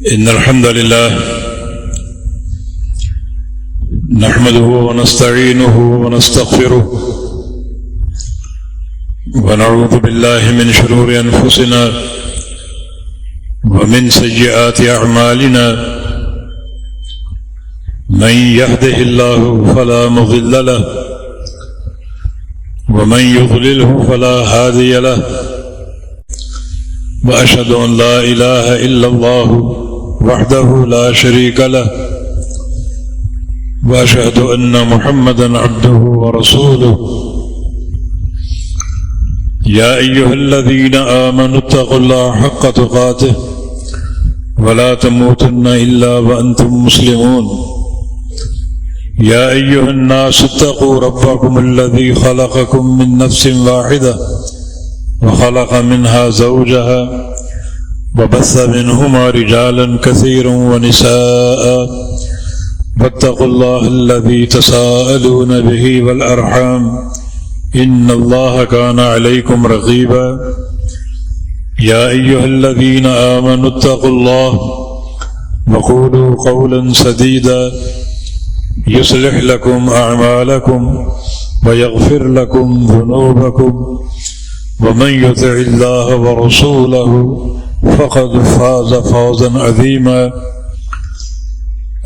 إن الحمد لله نحمده ونستعينه ونستغفره ونعوذ بالله من شرور أنفسنا ومن سيئات أعمالنا من يهده الله فلا مضل له ومن يضلله فلا هادي له وأشهد أن لا إله إلا الله وحده لا شريك له وأشهد أن محمدا عبده ورسوله يا أيها الذين آمنوا اتقوا الله حق تقاته ولا تموتن إلا وأنتم مسلمون يا أيها الناس اتقوا ربكم الذي خلقكم من نفس واحدة وخلق منها زوجها وبث منهما رجالا كثيرا ونساء واتقوا الله الذي تساءلون به والأرحام إن الله كان عليكم رقيبا يا أيها الذين آمنوا اتقوا الله وقولوا قولا سديدا يصلح لكم أعمالكم ويغفر لكم ذنوبكم ومن يطع الله ورسوله فقد فاز فوزا عظيما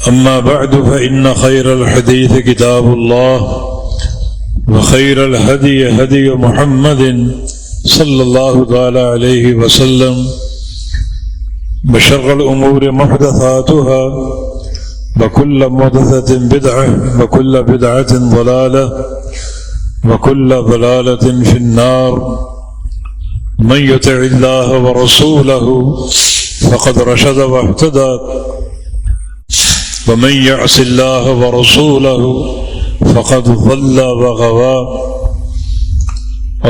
أما بعد فإن خير الحديث كتاب الله وخير الهدي هدي محمد صلى الله تعالى عليه وسلم وشر الأمور محدثاتها وكل محدثة بدعة وكل بدعة ضلالة وكل ضلالة في النار من يطع الله ورسوله فقد رشد واهتدى ومن يعص الله ورسوله فقد ضل وغوى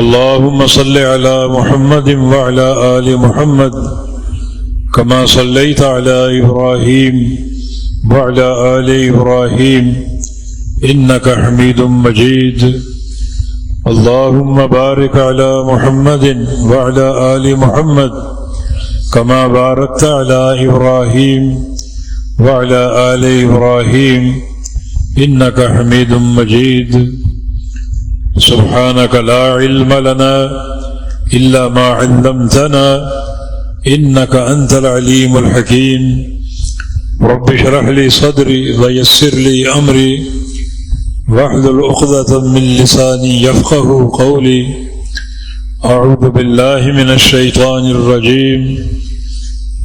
اللهم صل على محمد وعلى آل محمد كما صليت على إبراهيم وعلى آل إبراهيم إنك حميد مجيد اللهم بارك على محمد وعلى آل محمد كما باركت على إبراهيم وعلى آل إبراهيم إنك حميد مجيد سبحانك لا علم لنا إلا ما علمتنا إنك أنت العليم الحكيم رب اشرح لي صدري ويسر لي أمري واحلل عقدة من لساني يفقه قولي أعوذ بالله من الشيطان الرجيم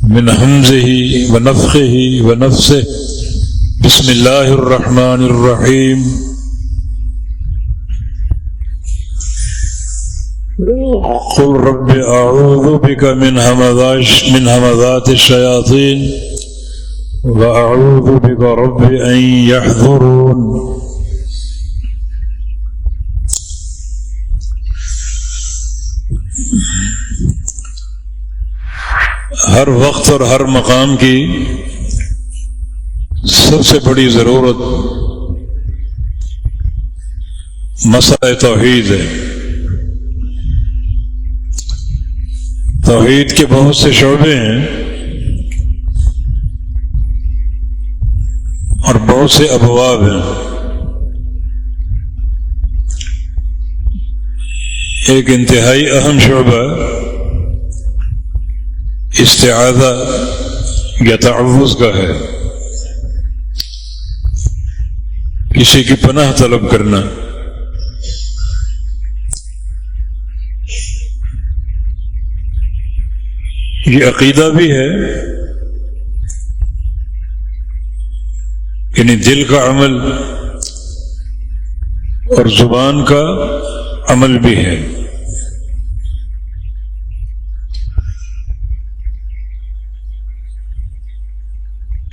من همزه ونفخه ونفسه بسم الله الرحمن الرحيم قل رب أعوذ بك من همزات الشياطين وأعوذ بك رب أن يحضرون ہر وقت اور ہر مقام کی سب سے بڑی ضرورت مسئلہ توحید ہے۔ توحید کے بہت سے شعبے ہیں اور بہت سے ابواب ہیں۔ ایک انتہائی اہم شعبہ استعاذہ یا تعوذ کا ہے، کسی کی پناہ طلب کرنا۔ یہ عقیدہ بھی ہے، یعنی دل کا عمل اور زبان کا عمل بھی ہے۔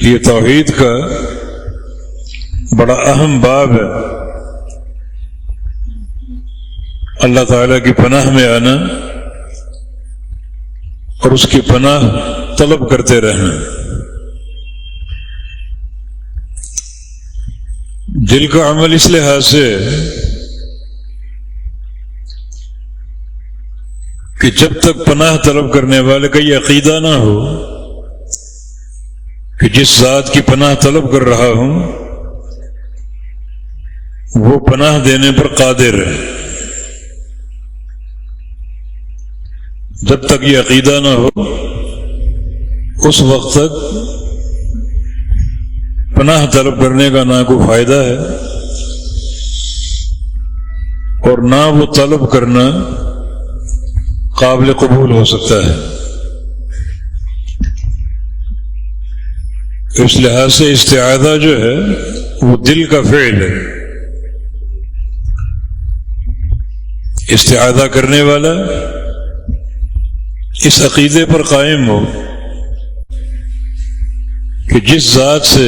یہ توحید کا بڑا اہم باب ہے، اللہ تعالیٰ کی پناہ میں آنا اور اس کی پناہ طلب کرتے رہنا۔ دل کا عمل اس لحاظ سے کہ جب تک پناہ طلب کرنے والے کا یہ عقیدہ نہ ہو کہ جس ذات کی پناہ طلب کر رہا ہوں وہ پناہ دینے پر قادر ہے۔ جب تک یہ عقیدہ نہ ہو اس وقت تک پناہ طلب کرنے کا نہ کوئی فائدہ ہے اور نہ وہ طلب کرنا قابل قبول ہو سکتا ہے۔ اس لحاظ سے استعاذہ جو ہے وہ دل کا فعل ہے۔ استعاذہ کرنے والا اس عقیدے پر قائم ہو کہ جس ذات سے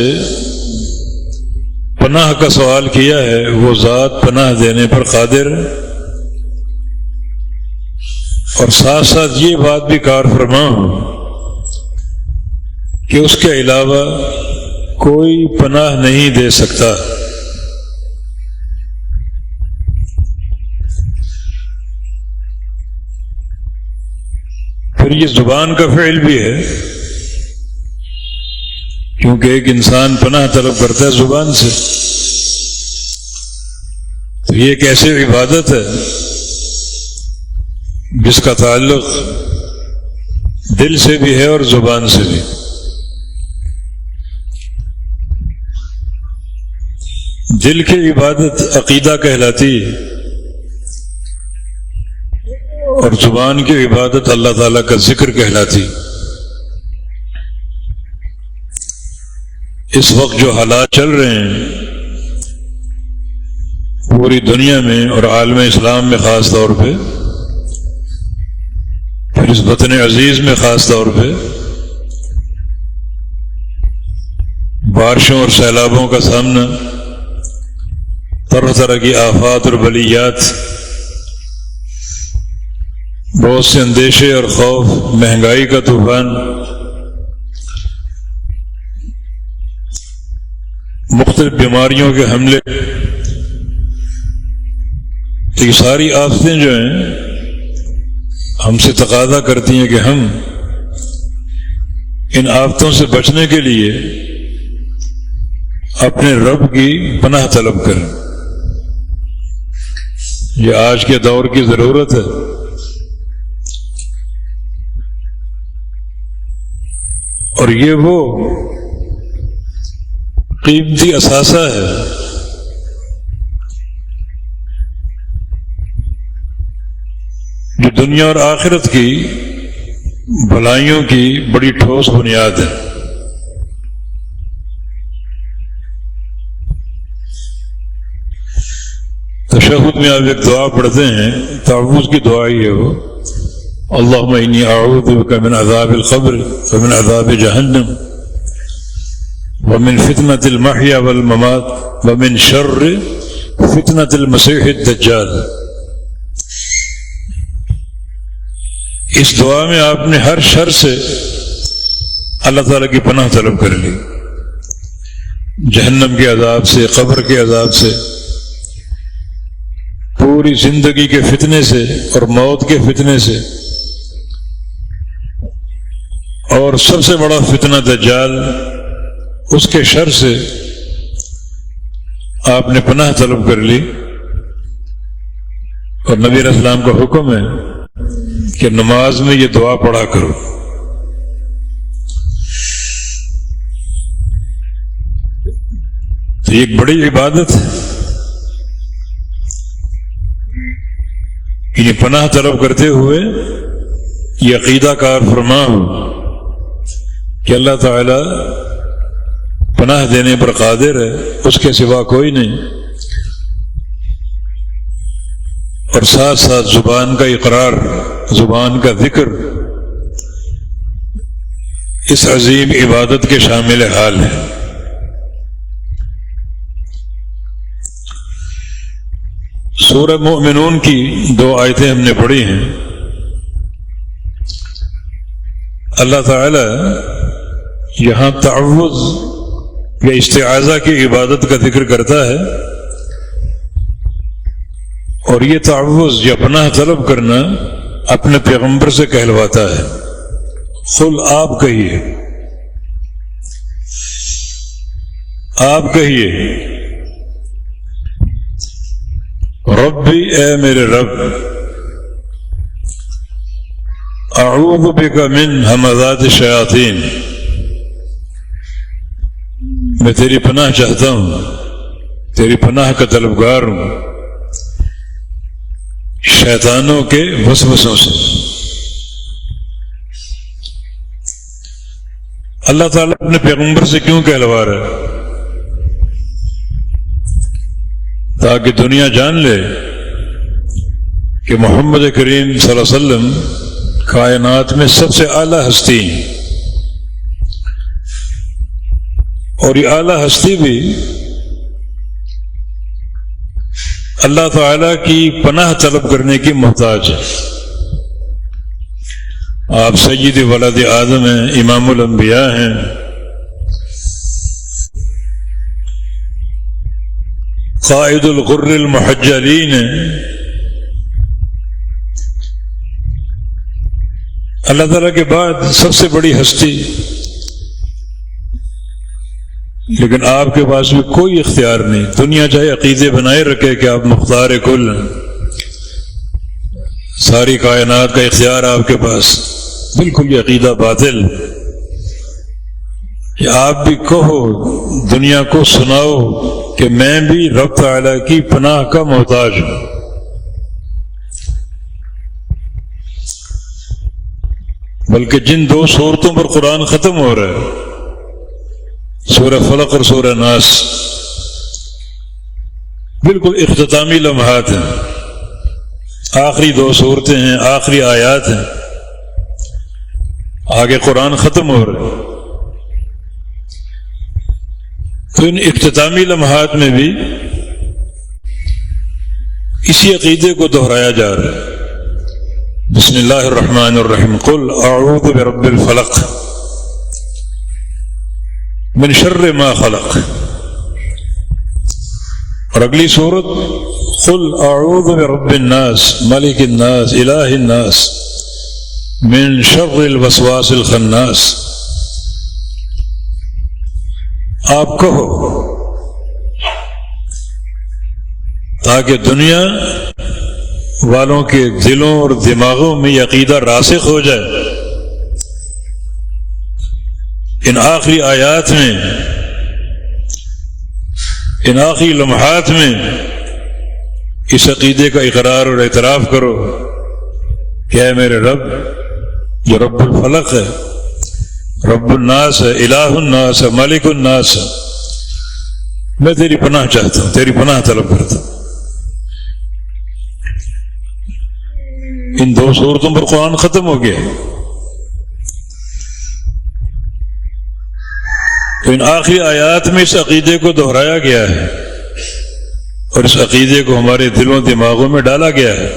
پناہ کا سوال کیا ہے وہ ذات پناہ دینے پر قادر ہے، اور ساتھ ساتھ یہ بات بھی کار فرما ہو کہ اس کے علاوہ کوئی پناہ نہیں دے سکتا۔ پھر یہ زبان کا فعل بھی ہے، کیونکہ ایک انسان پناہ طلب کرتا ہے زبان سے، تو یہ ایک ایسی عبادت ہے جس کا تعلق دل سے بھی ہے اور زبان سے بھی۔ دل کی عبادت عقیدہ کہلاتی ہے اور زبان کی عبادت اللہ تعالیٰ کا ذکر کہلاتی۔ اس وقت جو حالات چل رہے ہیں پوری دنیا میں اور عالم اسلام میں خاص طور پہ، پھر اس وطن عزیز میں خاص طور پہ بارشوں اور سیلابوں کا سامنا، طرح طرح کی آفات اور بلیات، بہت سے اندیشے اور خوف، مہنگائی کا طوفان، مختلف بیماریوں کے حملے، یہ ساری آفتیں جو ہیں ہم سے تقاضا کرتی ہیں کہ ہم ان آفتوں سے بچنے کے لیے اپنے رب کی پناہ طلب کریں۔ یہ آج کے دور کی ضرورت ہے۔ اور یہ وہ قیمتی اثاثہ ہے جو دنیا اور آخرت کی بھلائیوں کی بڑی ٹھوس بنیاد ہے۔ تشہد میں آپ ایک دعا پڑھتے ہیں، تعوذ کی دعا ہی ہے وہ، اللہم انی اعوذ بک من عذاب القبر ومن عذاب جہنم ومن فتنة المحیا والممات ومن شر فتنة المسیح الدجال۔ اس دعا میں آپ نے ہر شر سے اللہ تعالیٰ کی پناہ طلب کر لی، جہنم کے عذاب سے، قبر کے عذاب سے، پوری زندگی کے فتنے سے اور موت کے فتنے سے، اور سب سے بڑا فتنہ دجال، اس کے شر سے آپ نے پناہ طلب کر لی۔ اور نبی علیہ السلام کا حکم ہے کہ نماز میں یہ دعا پڑھا کرو۔ تو یہ ایک بڑی عبادت ہے، یہ پناہ طلب کرتے ہوئے یہ عقیدہ کار فرما ہو کہ اللہ تعالی پناہ دینے پر قادر ہے، اس کے سوا کوئی نہیں، اور ساتھ ساتھ زبان کا اقرار، زبان کا ذکر اس عظیم عبادت کے شامل حال ہے۔ سورہ مومنون کی 2 آیتیں ہم نے پڑھی ہیں۔ اللہ تعالی یہاں تعوذ یا استعاذہ کی عبادت کا ذکر کرتا ہے، اور یہ تعوذ یا پناہ طلب کرنا اپنے پیغمبر سے کہلواتا ہے، قل آپ کہیے آپ کہیے ربی اے میرے رب اعوذ بک من ہمزات الشیاطین، میں تیری پناہ چاہتا ہوں، تیری پناہ کا طلبگار ہوں شیطانوں کے وسوسوں سے۔ اللہ تعالیٰ اپنے پیغمبر سے کیوں کہلوا رہا ہے؟ تاکہ دنیا جان لے کہ محمد کریم صلی اللہ علیہ وسلم کائنات میں سب سے اعلیٰ ہستی ہیں، اور یہ اعلیٰ ہستی بھی اللہ تعالیٰ کی پناہ طلب کرنے کی محتاج ہے۔ آپ سید ولد آدم ہیں، امام الانبیاء ہیں، قائد الغر المحجلین ہیں۔ اللہ تعالیٰ کے بعد سب سے بڑی ہستی، لیکن آپ کے پاس بھی کوئی اختیار نہیں۔ دنیا چاہے عقیدے بنائے رکھے کہ آپ مختار کل ہیں، ساری کائنات کا اختیار آپ کے پاس، بالکل یہ عقیدہ باطل۔ کہ آپ بھی کہو، دنیا کو سناؤ کہ میں بھی رب تعالیٰ کی پناہ کا محتاج ہوں۔ بلکہ جن دو صورتوں پر قرآن ختم ہو رہا ہے، سورہ فلق اور سورہ ناس، بالکل اختتامی لمحات ہیں، آخری دو صورتیں ہیں، آخری آیات ہیں، آگے قرآن ختم ہو رہا ہے۔ تو ان اختتامی لمحات میں بھی اسی عقیدے کو دہرایا جا رہا ہے۔ بسم اللہ الرحمن الرحیم، قل اعوذ برب الفلق من شر ما خلق، اور اگلی صورت قل اعوذ برب الناس ملک الناس الہ الناس من شر الوسواس الخناس۔ آپ کہو تاکہ دنیا والوں کے دلوں اور دماغوں میں یہ عقیدہ راسخ ہو جائے۔ ان آخری آیات میں، ان آخری لمحات میں اس عقیدے کا اقرار اور اعتراف کرو کہ اے میرے رب، یہ رب الفلق ہے، رب الناس ہے، الہ الناس ہے، مالک الناس ہے، میں تیری پناہ چاہتا ہوں، تیری پناہ طلب کرتا ہوں۔ ان دو صورتوں پر قرآن ختم ہو گیا، تو ان آخری آیات میں اس عقیدے کو دہرایا گیا ہے، اور اس عقیدے کو ہمارے دلوں دماغوں میں ڈالا گیا ہے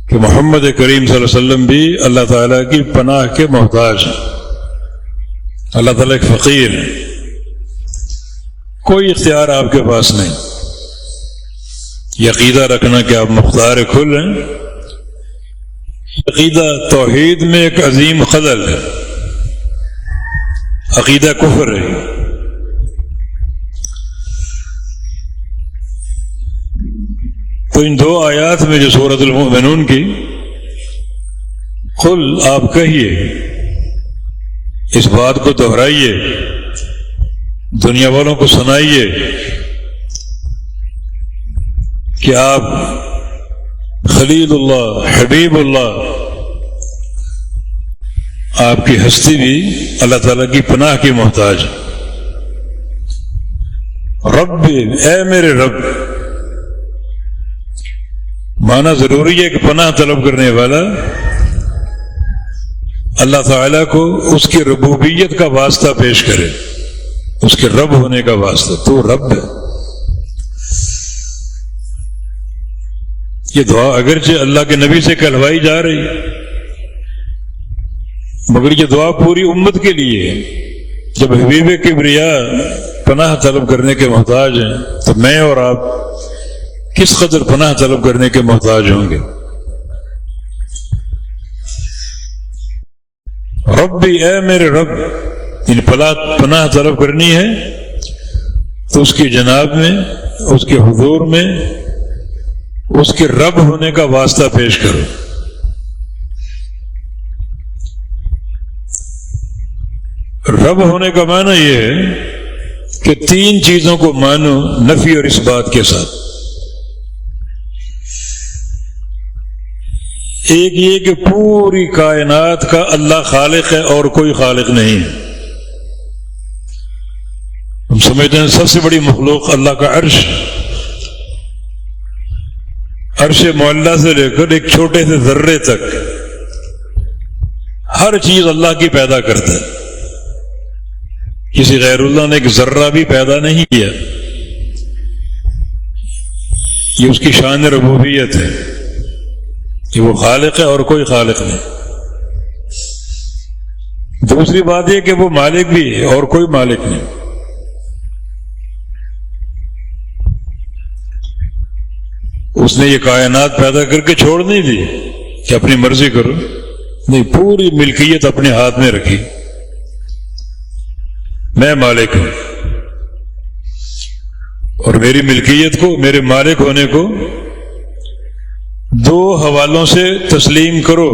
کہ محمد کریم صلی اللہ علیہ وسلم بھی اللہ تعالیٰ کی پناہ کے محتاج ہیں، اللہ تعالیٰ ایک فقیر ہے، کوئی اختیار آپ کے پاس نہیں۔ یہ عقیدہ رکھنا کہ آپ مختار کل ہیں، عقیدہ توحید میں ایک عظیم خلل ہے، عقیدہ کفر ہے۔ تو ان دو آیات میں جو سورۃ المؤمنون کی، قل آپ کہیے، اس بات کو دہرائیے، دنیا والوں کو سنائیے کہ آپ خلیل اللہ، حبیب اللہ، آپ کی ہستی بھی اللہ تعالیٰ کی پناہ کی محتاج۔ رب، اے میرے رب، مانا ضروری ہے کہ پناہ طلب کرنے والا اللہ تعالیٰ کو اس کی ربوبیت کا واسطہ پیش کرے، اس کے رب ہونے کا واسطہ، تو رب ہے۔ یہ دعا اگرچہ اللہ کے نبی سے کہلوائی جا رہی ہے، مگر یہ دعا پوری امت کے لیے ہے۔ جب حبیب کبریا پناہ طلب کرنے کے محتاج ہیں تو میں اور آپ کس قدر پناہ طلب کرنے کے محتاج ہوں گے۔ ربی، اے میرے رب، ان پناہ طلب کرنی ہے تو اس کی جناب میں، اس کے حضور میں اس کے رب ہونے کا واسطہ پیش کرو۔ رب ہونے کا معنی یہ ہے کہ تین چیزوں کو مانو نفی اور اس بات کے ساتھ۔ ایک یہ کہ پوری کائنات کا اللہ خالق ہے اور کوئی خالق نہیں ہے۔ ہم سمجھتے ہیں سب سے بڑی مخلوق اللہ کا عرش، عرش معلیٰ سے لے کر ایک چھوٹے سے ذرے تک ہر چیز اللہ کی پیدا کرتا ہے۔ کسی غیر اللہ نے ایک ذرہ بھی پیدا نہیں کیا۔ یہ اس کی شان ربوبیت ہے کہ وہ خالق ہے اور کوئی خالق نہیں۔ دوسری بات یہ کہ وہ مالک بھی ہے اور کوئی مالک نہیں۔ اس نے یہ کائنات پیدا کر کے چھوڑ نہیں دی کہ اپنی مرضی کرو، نہیں، پوری ملکیت اپنے ہاتھ میں رکھی۔ میں مالک ہوں اور میری ملکیت کو، میرے مالک ہونے کو دو حوالوں سے تسلیم کرو۔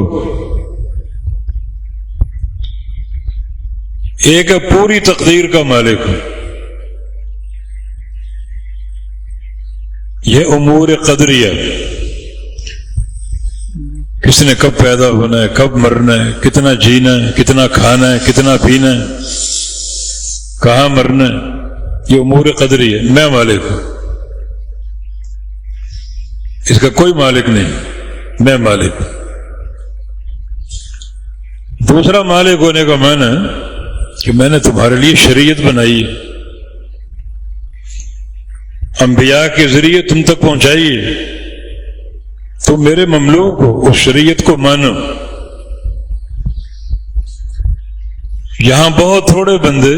ایک ہے پوری تقدیر کا مالک ہوں، یہ امور قدریہ، کس نے کب پیدا ہونا ہے، کب مرنا ہے، کتنا جینا ہے، کتنا کھانا ہے، کتنا پینا ہے، کہاں مرنا ہے، یہ امور قدریہ ہے۔ میں مالک ہوں، اس کا کوئی مالک نہیں، میں مالک ہوں۔ دوسرا مالک ہونے کا معنی ہے کہ میں نے تمہارے لیے شریعت بنائی ہے، انبیاء کے ذریعے تم تک پہنچائی ہے، تم میرے مملوک ہو، اس شریعت کو مانو۔ یہاں بہت تھوڑے بندے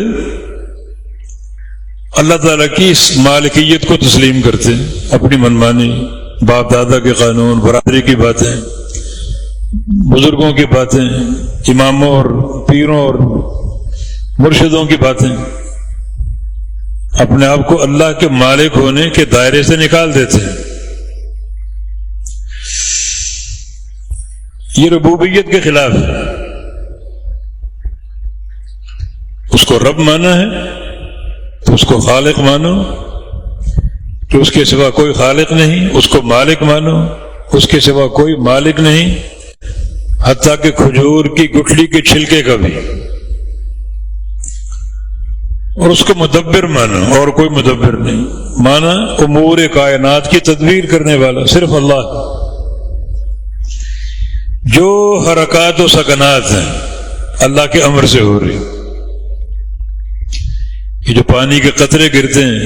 اللہ تعالیٰ کی اس مالکیت کو تسلیم کرتے ہیں، اپنی منمانی، باپ دادا کے قانون، برادری کی باتیں، بزرگوں کی باتیں، اماموں اور پیروں اور مرشدوں کی باتیں، اپنے آپ کو اللہ کے مالک ہونے کے دائرے سے نکال دیتے ہیں۔ یہ ربوبیت کے خلاف ہے۔ اس کو رب مانا ہے تو اس کو خالق مانو، کہ اس کے سوا کوئی خالق نہیں، اس کو مالک مانو، اس کے سوا کوئی مالک نہیں، حتیٰ کہ کھجور کی گٹھلی کے چھلکے کا بھی، اور اس کو مدبر مانا، اور کوئی مدبر نہیں مانا۔ امور کائنات کی تدبیر کرنے والا صرف اللہ، جو حرکات و سکنات ہیں اللہ کے امر سے ہو رہی۔ یہ جو پانی کے قطرے گرتے ہیں،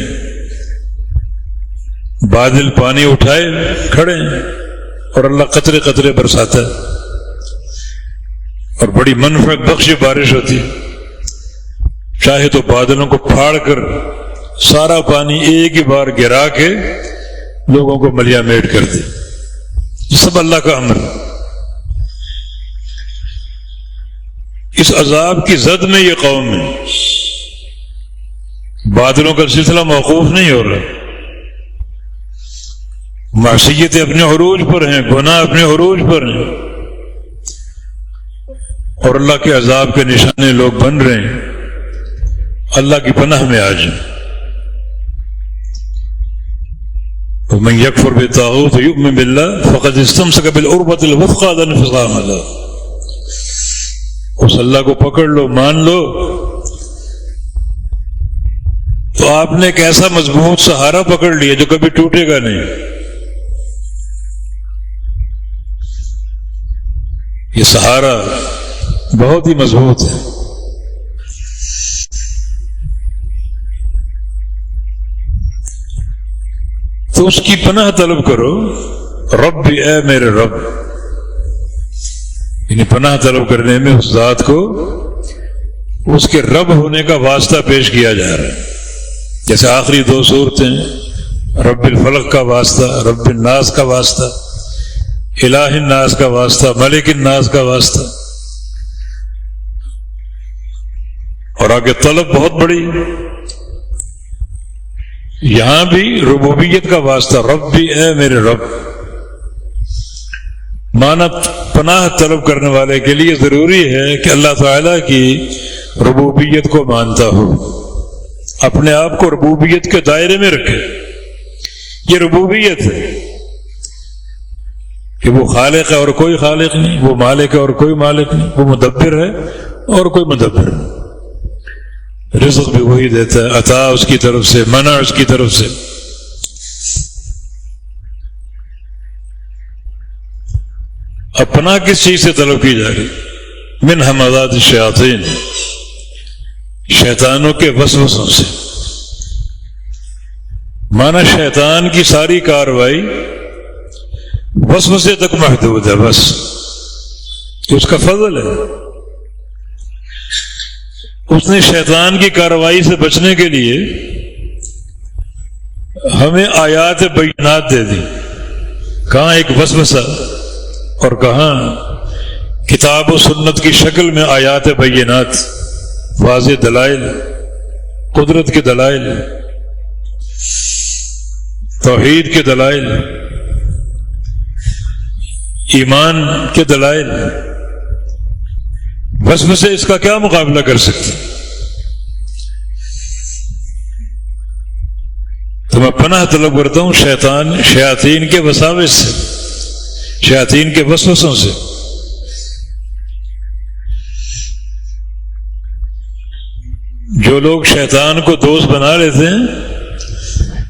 بادل پانی اٹھائے کھڑے ہیں اور اللہ قطرے قطرے برساتا ہے، اور بڑی منفعت بخش بارش ہوتی ہے۔ چاہے تو بادلوں کو پھاڑ کر سارا پانی ایک ہی بار گرا کے لوگوں کو ملیا میٹ کر دے، یہ سب اللہ کا امر۔ اس عذاب کی زد میں یہ قوم ہے، بادلوں کا سلسلہ موقوف نہیں ہو رہا، معصیتیں اپنے عروج پر ہیں، گناہ اپنے عروج پر ہیں، اور اللہ کے عذاب کے نشانے لوگ بن رہے ہیں۔ اللہ کی پناہ میں آ جائیں۔ ومن یکفر بالطاغوت ویؤمن باللہ فقد استمسک بالعروۃ الوثقی لا انفصام لها۔ اس اللہ کو پکڑ لو، مان لو، تو آپ نے ایک ایسا مضبوط سہارا پکڑ لیا جو کبھی ٹوٹے گا نہیں۔ یہ سہارا بہت ہی مضبوط ہے۔ تو اس کی پناہ طلب کرو، رب، اے میرے رب، یعنی پناہ طلب کرنے میں اس ذات کو اس کے رب ہونے کا واسطہ پیش کیا جا رہا ہے۔ جیسے آخری دو صورتیں، رب الفلق کا واسطہ، رب الناس کا واسطہ، الہ الناس کا واسطہ، ملک الناس کا واسطہ، اور آگے طلب بہت بڑی، یہاں بھی ربوبیت کا واسطہ، رب بھی اے میرے رب، مانا پناہ طلب کرنے والے کے لیے ضروری ہے کہ اللہ تعالیٰ کی ربوبیت کو مانتا ہو، اپنے آپ کو ربوبیت کے دائرے میں رکھے۔ یہ ربوبیت ہے کہ وہ خالق ہے اور کوئی خالق نہیں، وہ مالک ہے اور کوئی مالک نہیں، وہ مدبر ہے اور کوئی مدبر نہیں، رزق بھی وہی دیتا ہے، عطا اس کی طرف سے، منع اس کی طرف سے۔ اب پناہ کس چیز سے طلب کی جا رہی؟ من حمزات الشیاطین، شیطانوں کے وسوسوں سے۔ مانا شیطان کی ساری کاروائی وسوسے تک محدود ہے، بس اس کا فضل ہے۔ اس نے شیطان کی کاروائی سے بچنے کے لیے ہمیں آیات بینات دے دی، کہاں ایک وسوسہ اور کہاں کتاب و سنت کی شکل میں آیات بینات، واضح دلائل، قدرت کے دلائل، توحید کے دلائل، ایمان کے دلائل۔ وسوسے اس کا کیا مقابلہ کر سکتے؟ تو میں پناہ طلب کرتا ہوں شیاطین کے وساوس سے، شیاطین کے وسوسوں سے۔ جو لوگ شیطان کو دوست بنا لیتے ہیں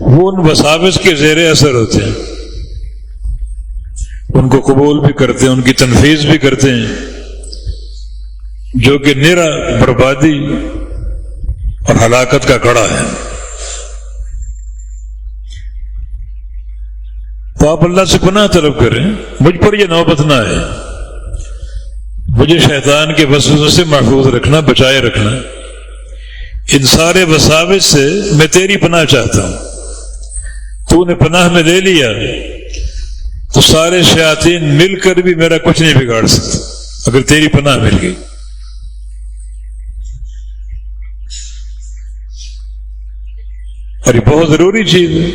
وہ ان وساوس کے زیر اثر ہوتے ہیں، ان کو قبول بھی کرتے ہیں، ان کی تنفیذ بھی کرتے ہیں، جو کہ نرا بربادی اور ہلاکت کا کڑا ہے۔ تو آپ اللہ سے پناہ طلب کریں، مجھ پر یہ نوبت نہ ہے، مجھے شیطان کے وسوسوں سے محفوظ رکھنا، بچائے رکھنا۔ ان سارے وساوس سے میں تیری پناہ چاہتا ہوں، تو نے پناہ میں لے لیا تو سارے شیاطین مل کر بھی میرا کچھ نہیں بگاڑ سکتے اگر تیری پناہ مل گئی۔ اور یہ بہت ضروری چیز ہے،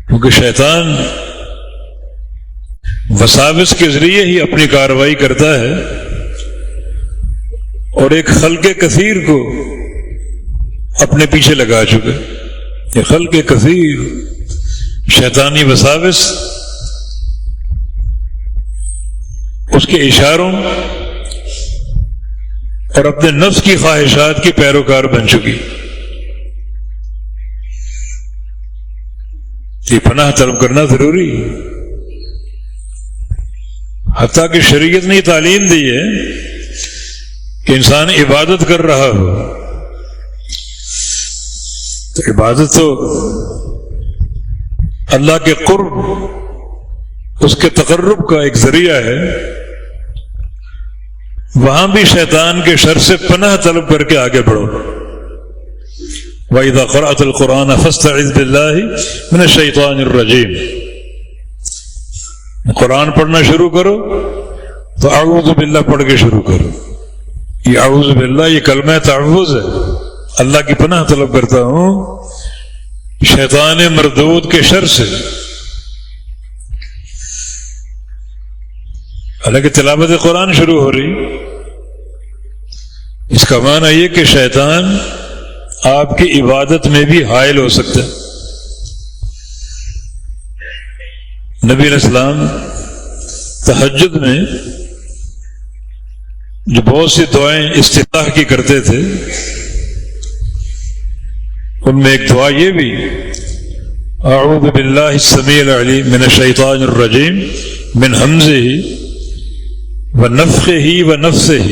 کیونکہ شیطان وساوس کے ذریعے ہی اپنی کارروائی کرتا ہے، اور ایک خلق کثیر کو اپنے پیچھے لگا چکا۔ یہ خلق کثیر شیطانی وساوس اس کے اشاروں اور اپنے نفس کی خواہشات کی پیروکار بن چکی۔ یہ پناہ طلب کرنا ضروری، حتیٰ کہ شریعت نے تعلیم دی ہے کہ انسان عبادت کر رہا ہو تو عبادت تو اللہ کے قرب، اس کے تقرب کا ایک ذریعہ ہے، وہاں بھی شیطان کے شر سے پناہ طلب کر کے آگے بڑھو۔ وَإِذَا قَرَأْتَ الْقُرْآنَ فَاسْتَعِذْ بِاللَّهِ مِنَ الشَّيْطَانِ الرَّجِيمِ۔ قرآن پڑھنا شروع کرو تو اعوذ باللہ پڑھ کے شروع کرو۔ یہ اعوذ باللہ یہ کلمہ تعوذ ہے، اللہ کی پناہ طلب کرتا ہوں شیطان مردود کے شر سے۔ حالانکہ تلاوت قرآن شروع ہو رہی، اس کا معنی یہ کہ شیطان آپ کی عبادت میں بھی حائل ہو سکتا ہے۔ نبی علیہ السلام تہجد میں جو بہت سی دعائیں استفتاح کی کرتے تھے، ان میں ایک دعا یہ بھی، اعوذ باللہ السمیع العلیم من الشیطان الرجیم من ہمزہ ونفخہ ونفثہ،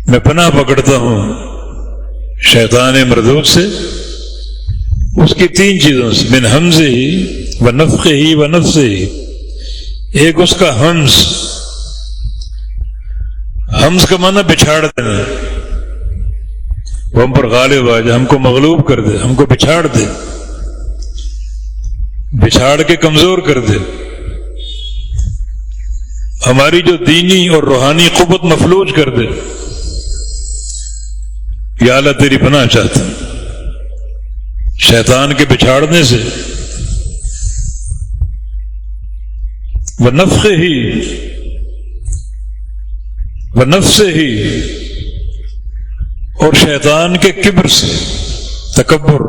میں پناہ پکڑتا ہوں شیطان مردود سے، اس کی تین چیزوں سے، من ہمزہ ونفخہ ونفثہ۔ ایک اس کا ہمز، ہمز کا معنی بچھاڑ دینا، وہ ہم پر غالب آ جائے، ہم کو مغلوب کر دے، ہم کو بچھاڑ دے، بچھاڑ کے کمزور کر دے، ہماری جو دینی اور روحانی قوت مفلوج کر دے۔ یا اللہ تیری پناہ چاہتا ہوں شیطان کے بچھاڑنے سے، ونفسہ ہی اور شیطان کے کبر سے، تکبر،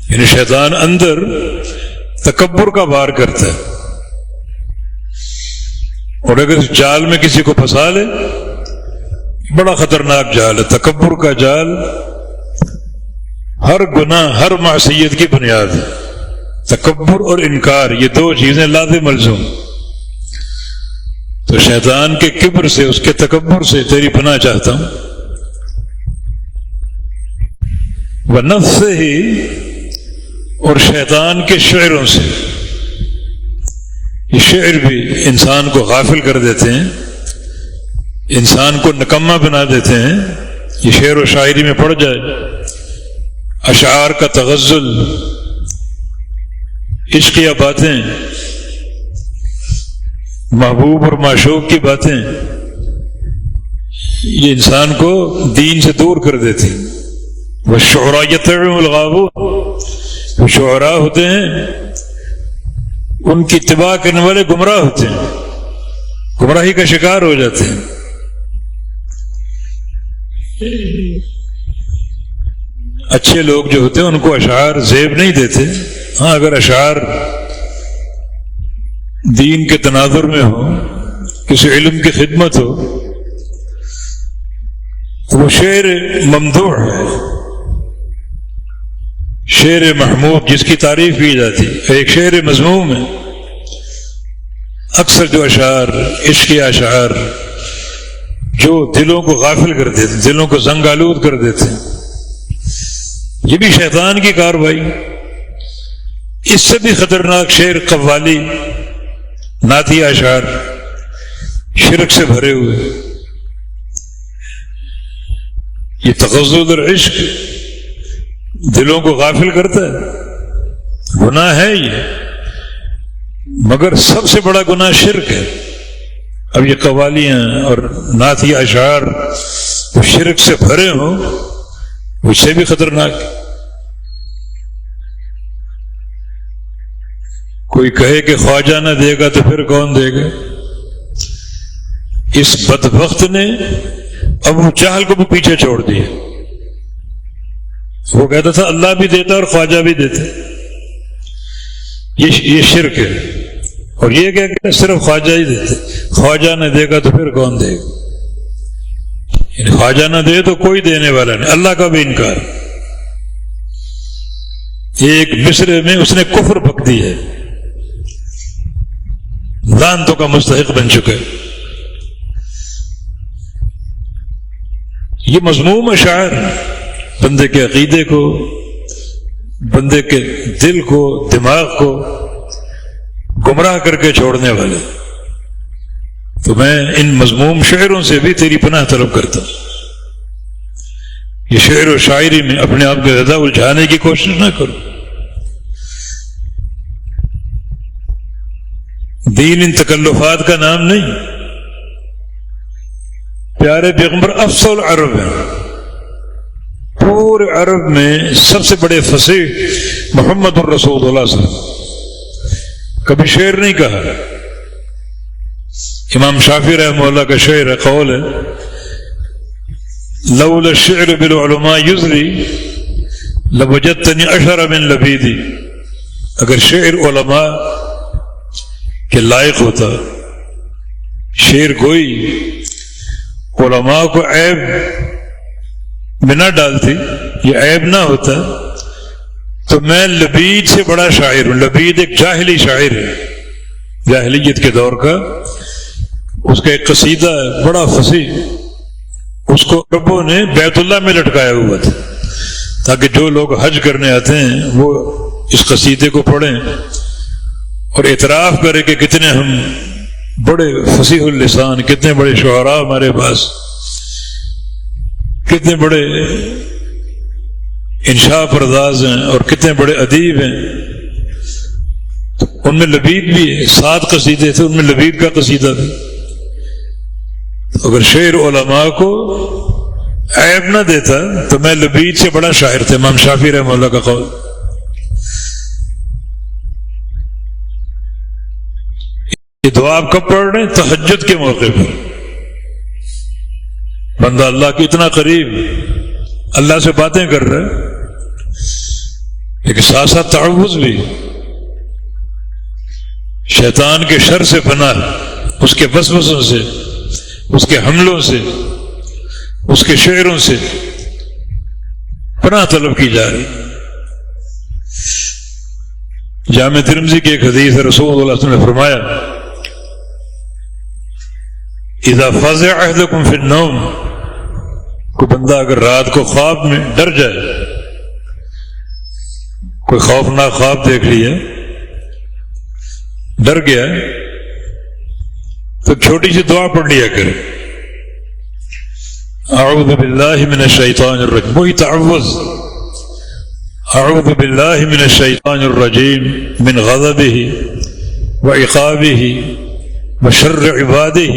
یعنی شیطان اندر تکبر کا وار کرتا ہے، اور اگر اس جال میں کسی کو پھنسا لے، بڑا خطرناک جال ہے تکبر کا جال، ہر گناہ ہر معصیت کی بنیاد ہے تکبر اور انکار، یہ دو چیزیں لازم ملزوم۔ تو شیطان کے کبر سے، اس کے تکبر سے تیری پناہ چاہتا ہوں، ونفسہ ہی اور شیطان کے شعروں سے، یہ شعر بھی انسان کو غافل کر دیتے ہیں، انسان کو نکما بنا دیتے ہیں۔ یہ شعر و شاعری میں پڑ جائے، اشعار کا تغزل، عشقیہ باتیں، محبوب اور معشوق کی باتیں، یہ انسان کو دین سے دور کر دیتی۔ والشعراء یتبعهم الغاوون، جو شعراء ہوتے ہیں ان کی اتباع کرنے والے گمراہ ہوتے ہیں، گمراہی کا شکار ہو جاتے ہیں۔ اچھے لوگ جو ہوتے ہیں ان کو اشعار زیب نہیں دیتے، ہاں اگر اشعار دین کے تناظر میں ہو، کسی علم کی خدمت ہو، تو وہ شعر ممدوح ہے، شعر محمود جس کی تعریف کی جاتی ہے۔ ایک شعر مذموم ہے۔ اکثر جو اشعار، عشقی اشعار جو دلوں کو غافل کر دیتے، دلوں کو زنگ آلود کر دیتے، یہ بھی شیطان کی کاروائی۔ اس سے بھی خطرناک شعر قوالی، نعتی اشعار، شرک سے بھرے ہوئے، یہ تغزل اور عشق دلوں کو غافل کرتا ہے، گناہ ہے یہ، مگر سب سے بڑا گناہ شرک ہے۔ اب یہ قوالیاں اور نعتی اشعار جو شرک سے بھرے ہوں، اس سے بھی خطرناک۔ کوئی کہے کہ خواجہ نہ دے گا تو پھر کون دے گا؟ اس بدبخت نے ابو جہل کو بھی پیچھے چھوڑ دیا۔ وہ کہتا تھا اللہ بھی دیتا اور خواجہ بھی دیتا، یہ شرک ہے۔ اور یہ کہہ کہ صرف خواجہ ہی دیتے، خواجہ نہ دے گا تو پھر کون دے گا؟ یعنی خواجہ نہ دے تو کوئی دینے والا نہیں، اللہ کا بھی انکار۔ ایک مصرے میں اس نے کفر پک دی ہے، لعنتوں کا مستحق بن چکے۔ یہ مذموم اشعار بندے کے عقیدے کو، بندے کے دل کو، دماغ کو گمراہ کر کے چھوڑنے والے۔ تو میں ان مذموم شعروں سے بھی تیری پناہ طلب کرتا ہوں۔ یہ شعر و شاعری میں اپنے آپ کو زیادہ الجھانے کی کوشش نہ کرو۔ دین ان تکلفات کا نام نہیں۔ پیارے پیغمبر افضل عرب ہیں، پورے عرب میں سب سے بڑے فصیح محمد الرسول اللہ صلی اللہ علیہ وسلم، کبھی شعر نہیں کہا۔ امام شافعی رحمہ اللہ کا شعر ہے، قول ہے، لولا الشعر بالعلماء یزری لوجدتنی اشر من لبیدی۔ اگر شعر علماء کے لائق ہوتا، شعر گوئی علماء کو عیب میں نہ ڈالتی، یہ عیب نہ ہوتا، تو میں لبید سے بڑا شاعر ہوں۔ لبید ایک جاہلی شاعر ہے، جاہلیت کے دور کا، اس کا ایک قصیدہ ہے بڑا فصیح، اس کو عربوں نے بیت اللہ میں لٹکایا ہوا تھا تاکہ جو لوگ حج کرنے آتے ہیں وہ اس قصیدے کو پڑھیں اور اعتراف کرے کہ کتنے ہم بڑے فصیح اللسان، کتنے بڑے شعراء ہمارے پاس، کتنے بڑے انشاء پرداز ہیں اور کتنے بڑے ادیب ہیں۔ ان میں لبید بھی ہے، 7 قصیدے تھے، ان میں لبید کا قصیدہ بھی۔ اگر شعر علماء کو عیب نہ دیتا تو میں لبید سے بڑا شاعر تھا، امام شافعی رحمہ اللہ کا قول۔ یہ دعا آپ کب پڑھ رہے ہیں؟ تہجد کے موقع پر۔ بندہ اللہ کے اتنا قریب، اللہ سے باتیں کر رہا ہے، لیکن ساتھ ساتھ تعوذ بھی، شیطان کے شر سے پناہ، اس کے وسوسوں سے، اس کے حملوں سے، اس کے شعروں سے پناہ طلب کی جا رہی۔ جامع ترمذی کی ایک حدیث ہے، رسول اللہ صلی اللہ علیہ وسلم نے فرمایا اذا فزع احدکم فی النوم، کوئی بندہ اگر رات کو خواب میں ڈر جائے، کوئی خوفناک خواب دیکھ لیا، ڈر گیا، تو چھوٹی سی دعا پڑھ لیا کرے، اعوذ باللہ من الشیطان الرجیم، وہی تعوذ، اعوذ باللہ من الشیطان الرجیم من غضبہ وعقابہ وشر عبادہ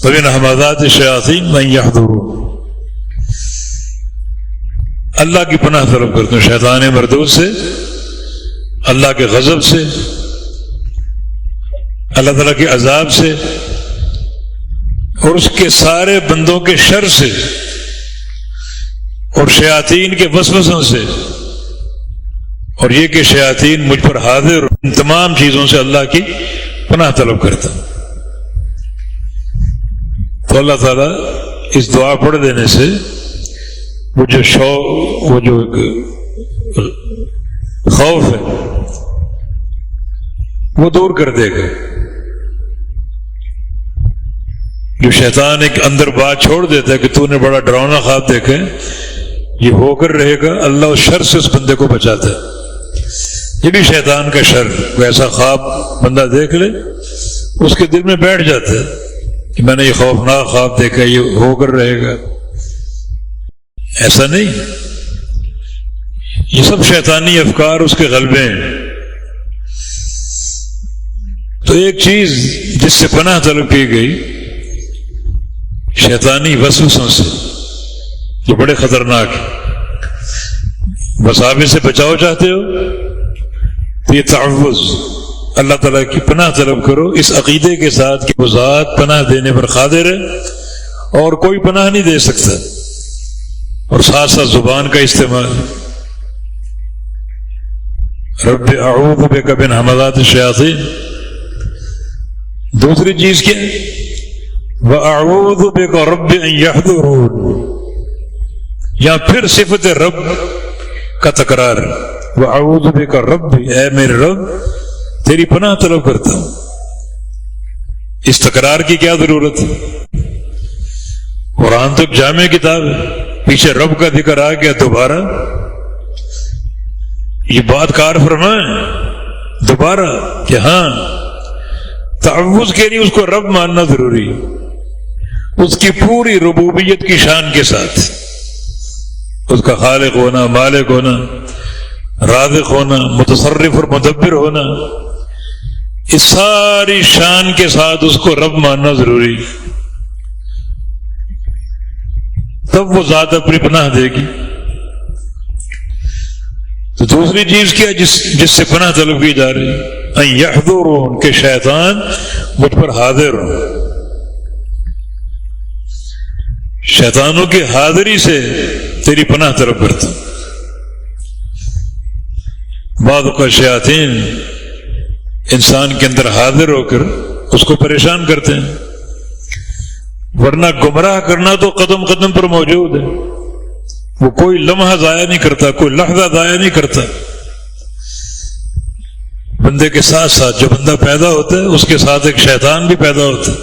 ومن همزات الشیاطین من یحضرون۔ اللہ کی پناہ طلب کرتا ہوں شیطان مردود سے، اللہ کے غضب سے، اللہ تعالیٰ کے عذاب سے، اور اس کے سارے بندوں کے شر سے، اور شیاطین کے وسوسوں سے، اور یہ کہ شیاطین مجھ پر حاضر، ان تمام چیزوں سے اللہ کی پناہ طلب کرتا ہوں۔ تو اللہ تعالیٰ اس دعا پڑھ دینے سے وہ جو خوف ہے وہ دور کر دے گا۔ جو شیطان ایک اندر بات چھوڑ دیتا ہے کہ تو نے بڑا ڈراؤنا خواب دیکھا ہے، یہ ہو کر رہے گا، اللہ اس شر سے اس بندے کو بچاتا ہے۔ یہ بھی شیطان کا شر، کوئی ایسا خواب بندہ دیکھ لے، اس کے دل میں بیٹھ جاتا ہے کہ میں نے یہ خوفناک خواب دیکھا، یہ ہو کر رہے گا۔ ایسا نہیں، یہ سب شیطانی افکار اس کے غلبے ہیں۔ تو ایک چیز جس سے پناہ طلب کی گئی شیطانی وسوسوں سے، جو بڑے خطرناک ہیں، بس آپ اسے بچاؤ چاہتے ہو تو یہ تعوذ، اللہ تعالیٰ کی پناہ طلب کرو اس عقیدے کے ساتھ کہ وہ ذات پناہ دینے پر قادر ہے اور کوئی پناہ نہیں دے سکتا، اور ساتھ ساتھ زبان کا استعمال، رب اعوذ بک من همزات الشیاطین۔ دوسری چیز کیا ہے؟ وَأَعُوذُ بِكَ رَبِّ أَن يَحْضُرُونِ، یہاں پھر صفت رب کا تکرار، وَأَعُوذُ بِكَ رَبِّ، اے میرے رب تیری پناہ طلب کرتا ہوں۔ اس تکرار کی کیا ضرورت ہے؟ قرآن تو جامع کتاب ہے، پیچھے رب کا ذکر آ گیا دوبارہ، یہ بات کار فرمائیں دوبارہ کہ ہاں تعوذ کے لیے اس کو رب ماننا ضروری ہے، اس کی پوری ربوبیت کی شان کے ساتھ، اس کا خالق ہونا، مالک ہونا، رازق ہونا، متصرف اور مدبر ہونا، اس ساری شان کے ساتھ اس کو رب ماننا ضروری، تب وہ ذات اپنی پناہ دے گی۔ تو دوسری چیز کیا جس سے پناہ طلب کی جا رہی ہے؟ ان یحضرون، کہ شیطان مجھ پر حاضر ہو۔ شیطانوں کی حاضری سے تیری پناہ طلب کرتا ہوں۔ بعض اوقات شیاطین انسان کے اندر حاضر ہو کر اس کو پریشان کرتے ہیں، ورنہ گمراہ کرنا تو قدم قدم پر موجود ہے، وہ کوئی لمحہ ضائع نہیں کرتا، کوئی لحظہ ضائع نہیں کرتا۔ بندے کے ساتھ ساتھ جو بندہ پیدا ہوتا ہے اس کے ساتھ ایک شیطان بھی پیدا ہوتا ہے،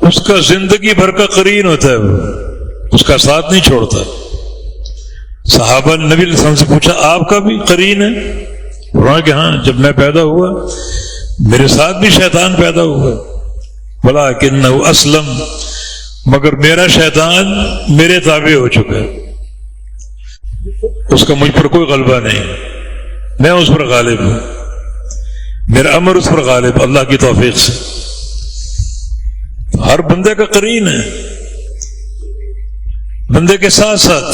اس کا زندگی بھر کا قرین ہوتا ہے، وہ اس کا ساتھ نہیں چھوڑتا۔ صحابہ نے نبی علیہ السلام سے پوچھا آپ کا بھی قرین ہے؟ فرمایا کہ ہاں، جب میں پیدا ہوا میرے ساتھ بھی شیطان پیدا ہوا، ولکنہ اسلم، مگر میرا شیطان میرے تابع ہو چکا ہے، اس کا مجھ پر کوئی غلبہ نہیں، میں اس پر غالب ہوں، میرا امر اس پر غالب، اللہ کی توفیق سے۔ ہر بندے کا قرین ہے، بندے کے ساتھ ساتھ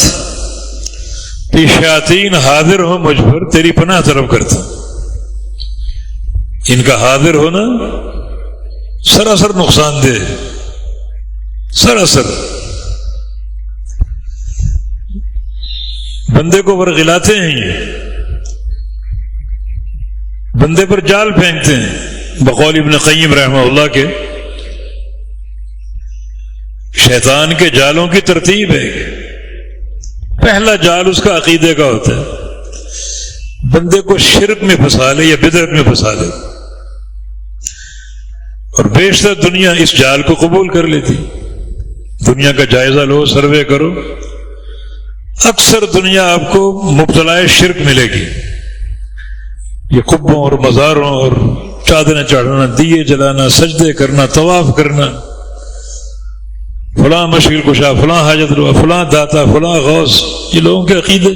شیاطین حاضر ہو مجھ پر تیری پناہ طلب کرتا ہوں. ان کا حاضر ہونا سراسر نقصان دہ، سراسر. بندے کو ورغلاتے ہیں، یہ بندے پر جال پھینکتے ہیں. بقول ابن قیم رحمہ اللہ کے شیطان کے جالوں کی ترتیب ہے. پہلا جال اس کا عقیدے کا ہوتا ہے، بندے کو شرک میں پھنسا لے یا بدعت میں پھنسا لے، اور بیشتر دنیا اس جال کو قبول کر لیتی. دنیا کا جائزہ لو، سروے کرو، اکثر دنیا آپ کو مبتلا شرک ملے گی. یہ قبوں اور مزاروں اور چادریں چڑھانا، دیے جلانا، سجدے کرنا، طواف کرنا، فلاں مشکل کشا، فلاں حاجت روا، فلاں داتا، فلاں غوث، یہ لوگوں کے عقیدے.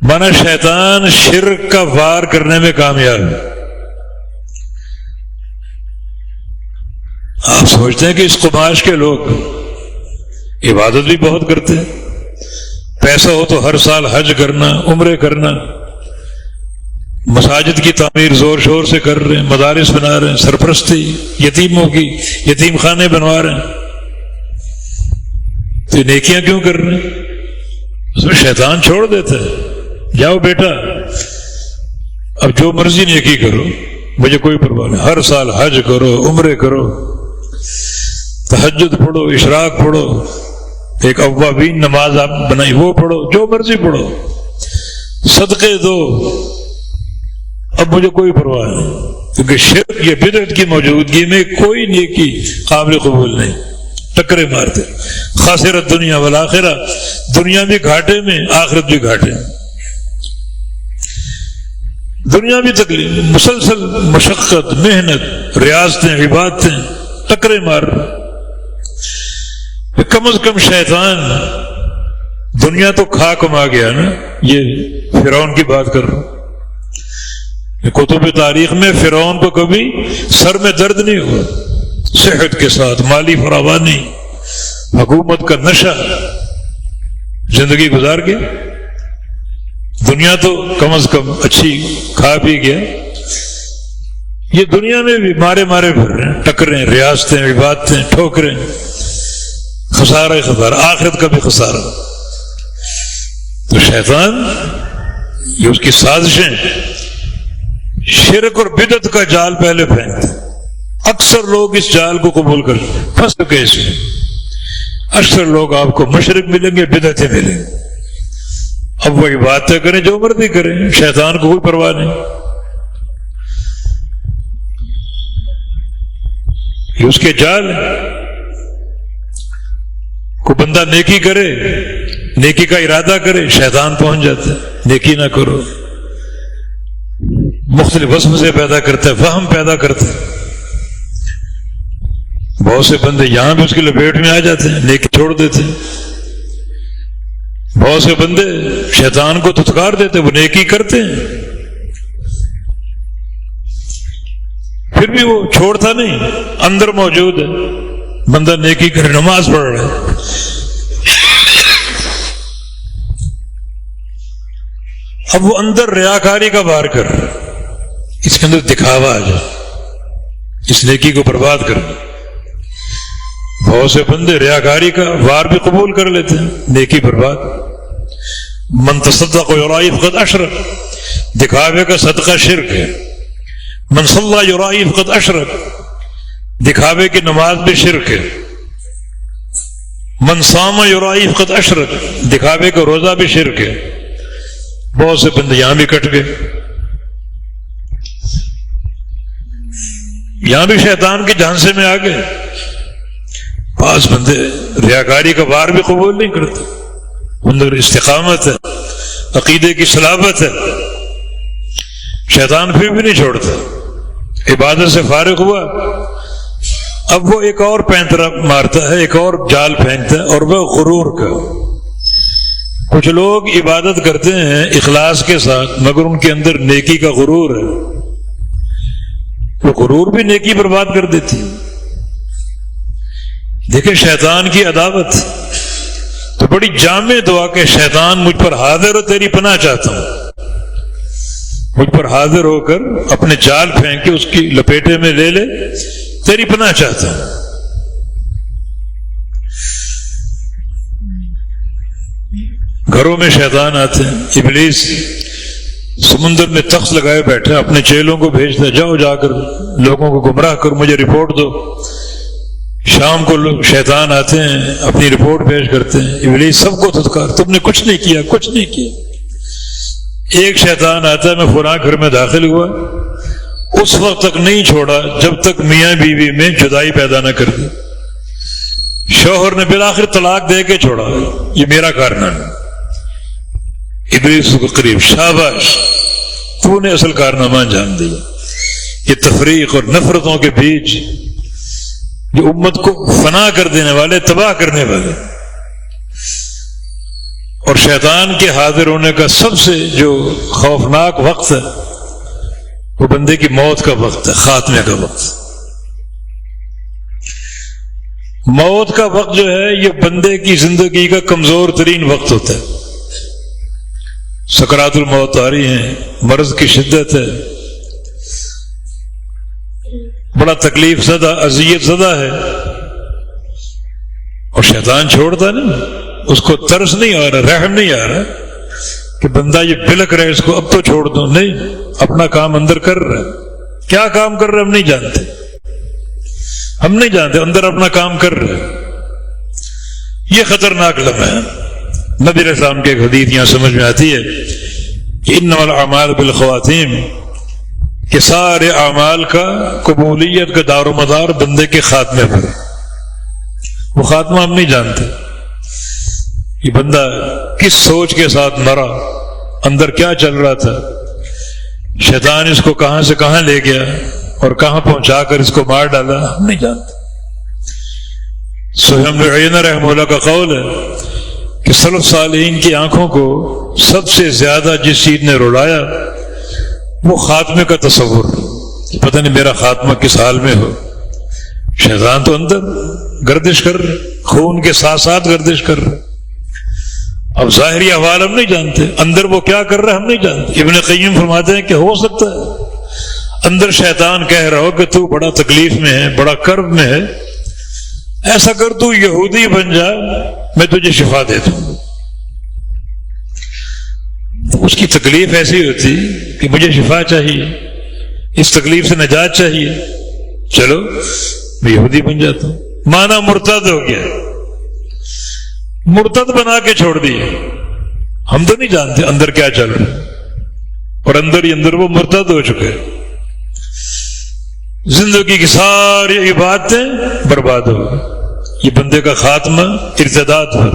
مانا شیطان شرک کا وار کرنے میں کامیاب ہے. آپ سوچتے ہیں کہ اس قماش کے لوگ عبادت بھی بہت کرتے ہیں، پیسہ ہو تو ہر سال حج کرنا، عمرے کرنا، مساجد کی تعمیر زور شور سے کر رہے ہیں، مدارس بنا رہے ہیں، سرپرستی یتیموں کی، یتیم خانے بنوا رہے ہیں. تو یہ نیکیاں کیوں کر رہے ہیں؟ اس میں شیطان چھوڑ دیتا ہے، جاؤ بیٹا اب جو مرضی نیکی کرو، مجھے کوئی پرواہ نہیں. ہر سال حج کرو، عمرے کرو، تہجد پڑھو، اشراق پڑھو، ایک اوابین نماز آپ بنائی وہ پڑھو، جو مرضی پڑھو، صدقے دو، اب مجھے کوئی پرواہ نہیں. کیونکہ شرک یا بدعت کی موجودگی میں کوئی نیکی قابل قبول نہیں. ٹکرے مارتے. خاسرت دنیا والآخرہ، دنیا بھی گھاٹے میں، آخرت بھی گھاٹے میں. دنیا بھی تکلیف، مسلسل مشقت، محنت، ریاضتیں، عبادتیں، ٹکرے مار. کم از کم شیطان دنیا تو کھا کما گیا نا. یہ فرعون کی بات کر رہا ہوں. کتب تاریخ میں فرعون کو کبھی سر میں درد نہیں ہوا، صحت کے ساتھ، مالی فراوانی، حکومت کا نشہ، زندگی گزار گیا. دنیا تو کم از کم اچھی کھا پی گیا. یہ دنیا میں بھی مارے مارے پھر رہے ہیں، ٹکریں، ریاستیں، عبادتیں، ٹھوکریں، خسارہ خسارہ، آخرت کا بھی خسارہ. تو شیطان یہ اس کی سازشیں، شرک اور بدعت کا جال پہلے پھینکتے. اکثر لوگ اس جال کو قبول کر پھنس چکے اس میں. اکثر لوگ آپ کو مشرک ملیں گے، بدعتیں ملیں گے. اب وہی باتیں کریں، جو مرضی کریں، شیطان کو کوئی پرواہ نہیں. یہ اس کے جال ہے. کوئی بندہ نیکی کرے، نیکی کا ارادہ کرے، شیطان پہنچ جاتا ہے. نیکی نہ کرو، مختلف وسوسے پیدا کرتا ہے، وہم پیدا کرتا ہے. بہت سے بندے یہاں بھی اس کی لپیٹ میں آ جاتے ہیں، نیکی چھوڑ دیتے ہیں. بہت سے بندے شیطان کو دھتکار دیتے، وہ نیکی کرتے ہیں، پھر بھی وہ چھوڑتا نہیں، اندر موجود ہے. بندہ نیکی کرے، نماز پڑھ رہا ہے، اب وہ اندر ریاکاری کا وار کر رہا ہے. اس کے اندر دکھاوا آ جائے، اس نیکی کو برباد کر. بہت سے بندے ریاکاری کا وار بھی قبول کر لیتے ہیں، نیکی برباد. من تصدق یرائی فقد اشرک، دکھاوے کا صدقہ شرک ہے. من صلی یرائی فقد اشرک، دکھاوے کی نماز بھی شرک ہے. من صام یرائی فقد اشرک، دکھاوے کا روزہ بھی شرک ہے. بہت سے بندے یہاں بھی کٹ گئے. یہاں بھی شیطان کے جھانسے میں آ گئے. بعض بندے ریاکاری کا وار بھی قبول نہیں کرتے، اندر استقامت ہے، عقیدے کی صلابت ہے، شیطان پھر بھی نہیں چھوڑتا. عبادت سے فارغ ہوا، اب وہ ایک اور پینترا مارتا ہے، ایک اور جال پھینکتا ہے، اور وہ غرور کا. کچھ لوگ عبادت کرتے ہیں اخلاص کے ساتھ، مگر ان کے اندر نیکی کا غرور ہے. وہ غرور بھی نیکی برباد کر دیتی. دیکھیں شیطان کی عداوت. بڑی جامع دعا کہ شیطان مجھ پر حاضر ہو، تیری پناہ چاہتا ہوں، مجھ پر حاضر ہو کر اپنے جال پھینک کے اس کی لپیٹے میں لے لے، تیری پناہ چاہتا ہوں۔ گھروں میں شیطان آتے ہیں، ابلیس سمندر میں تخت لگائے بیٹھے، اپنے چیلوں کو بھیجتا ہے، جاؤ جا کر لوگوں کو گمراہ کر مجھے رپورٹ دو۔ شام کو لوگ شیطان آتے ہیں، اپنی رپورٹ پیش کرتے ہیں، ابلیس سب کو دھتکار، تم نے کچھ نہیں کیا، کچھ نہیں کیا۔ ایک شیطان آتا ہے، میں فلاں گھر میں داخل ہوا، اس وقت تک نہیں چھوڑا جب تک میاں بیوی میں جدائی پیدا نہ کر دی۔ شوہر نے بالآخر طلاق دے کے چھوڑا، یہ میرا کارنامہ۔ ابلیس کو قریب، شاباش، تو نے اصل کارنامہ انجام دیا۔ یہ تفریق اور نفرتوں کے بیچ جو امت کو فنا کر دینے والے، تباہ کرنے والے، اور شیطان کے حاضر ہونے کا سب سے جو خوفناک وقت ہے وہ بندے کی موت کا وقت ہے، خاتمے کا وقت۔ موت کا وقت جو ہے یہ بندے کی زندگی کا کمزور ترین وقت ہوتا ہے۔ سکرات الموت آ رہی ہیں، مرض کی شدت ہے، بڑا تکلیف زدہ، اذیت زدہ ہے، اور شیطان چھوڑتا نہیں، اس کو ترس نہیں آ رہا، رحم نہیں آ رہا کہ بندہ یہ بلک رہے، اس کو اب تو چھوڑ دو، نہیں، اپنا کام اندر کر رہا ہے۔ کیا کام کر رہا ہے ہم نہیں جانتے، ہم نہیں جانتے، اندر اپنا کام کر رہا ہے۔ یہ خطرناک لمحہ ہے۔ نبی علیہ السلام کی ایک حدیث یہاں سمجھ میں آتی ہے کہ انما الاعمال بالخواتیم، کہ سارے اعمال کا قبولیت کا دار و مدار بندے کے خاتمے پر۔ وہ خاتمہ ہم نہیں جانتے، یہ بندہ کس سوچ کے ساتھ مرا، اندر کیا چل رہا تھا، شیطان اس کو کہاں سے کہاں لے گیا اور کہاں پہنچا کر اس کو مار ڈالا، ہم نہیں جانتے۔ سفیان بن عیینہ رحمہ اللہ کا قول ہے کہ سلف صالحین کی آنکھوں کو سب سے زیادہ جس چیز نے رلایا وہ خاتمے کا تصور، پتہ نہیں میرا خاتمہ کس حال میں ہو۔ شیطان تو اندر گردش کر رہے، خون کے ساتھ ساتھ گردش کر رہے۔ اب ظاہری احوال ہم نہیں جانتے، اندر وہ کیا کر رہا ہے ہم نہیں جانتے۔ ابن قیم فرماتے ہیں کہ ہو سکتا ہے اندر شیطان کہہ رہا ہو کہ تو بڑا تکلیف میں ہے، بڑا کرب میں ہے، ایسا کر تو یہودی بن جا، میں تجھے شفا دے دوں۔ اس کی تکلیف ایسی ہوتی کہ مجھے شفا چاہیے، اس تکلیف سے نجات چاہیے، چلو میں یہودی بن جاتا ہوں۔ مانا مرتد ہو گیا، مرتد بنا کے چھوڑ دیے۔ ہم تو نہیں جانتے اندر کیا چل رہا ہے، اور اندر ہی اندر وہ مرتد ہو چکے، زندگی کی ساری عبادتیں برباد ہو گئی۔ یہ بندے کا خاتمہ ارتداد پر،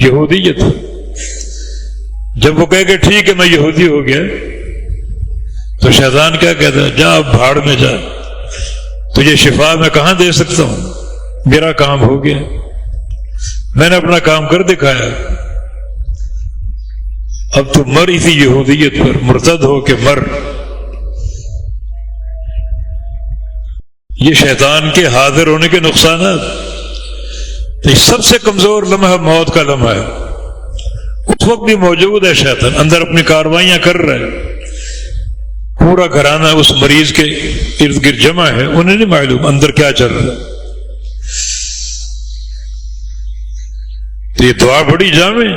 یہودیت پر۔ جب وہ کہے کہ ٹھیک ہے میں یہودی ہو گیا، تو شیطان کیا کہتا ہے، جا بھاڑ میں جا، تجھے شفا میں کہاں دے سکتا ہوں، میرا کام ہو گیا، میں نے اپنا کام کر دکھایا، اب تو مر اسی یہودیت پر، مرتد ہو کے مر۔ یہ شیطان کے حاضر ہونے کے نقصانات۔ تو سب سے کمزور لمحہ موت کا لمحہ ہے، اس وقت بھی موجود ہے شیطان، اندر اپنی کاروائیاں کر رہا ہے، پورا گھرانہ اس مریض کے ارد گرد جمع ہے، انہیں نہیں معلوم اندر کیا چل رہا ہے۔ تو یہ دعا بڑی جامع،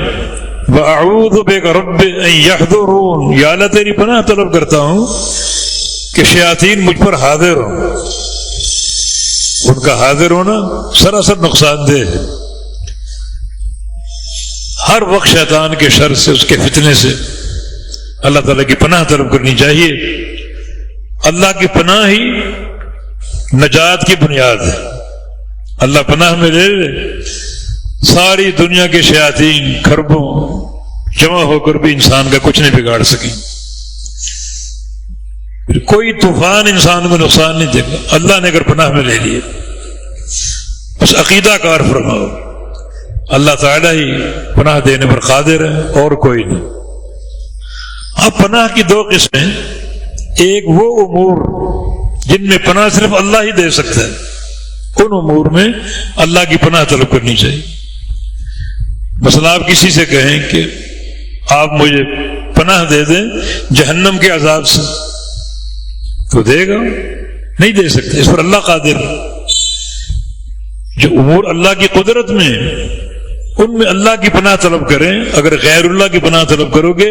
وَأَعُوذُ بِكَ رَبِّ أَن يَحْضُرُونِ، یا اللہ تیری پناہ طلب کرتا ہوں کہ شیاطین مجھ پر حاضر ہوں۔ ان کا حاضر ہونا سراسر نقصان دہ ہے۔ ہر وقت شیطان کے شر سے، اس کے فتنے سے اللہ تعالیٰ کی پناہ طلب کرنی چاہیے۔ اللہ کی پناہ ہی نجات کی بنیاد ہے۔ اللہ پناہ میں لے لے، ساری دنیا کے شیاطین کھربوں جمع ہو کر بھی انسان کا کچھ نہیں بگاڑ سکیں، کوئی طوفان انسان کو نقصان نہیں دے گا۔ اللہ نے اگر پناہ میں لے لیے، بس عقیدہ کار فرماؤ، اللہ تعالیٰ ہی پناہ دینے پر قادر ہے اور کوئی نہیں۔ اب پناہ کی دو قسمیں، ایک وہ امور جن میں پناہ صرف اللہ ہی دے سکتا ہے، ان امور میں اللہ کی پناہ طلب کرنی چاہیے۔ مثلا آپ کسی سے کہیں کہ آپ مجھے پناہ دے دیں جہنم کے عذاب سے، تو دے گا؟ نہیں دے سکتے، اس پر اللہ قادر۔ جو امور اللہ کی قدرت میں ان میں اللہ کی پناہ طلب کریں، اگر غیر اللہ کی پناہ طلب کرو گے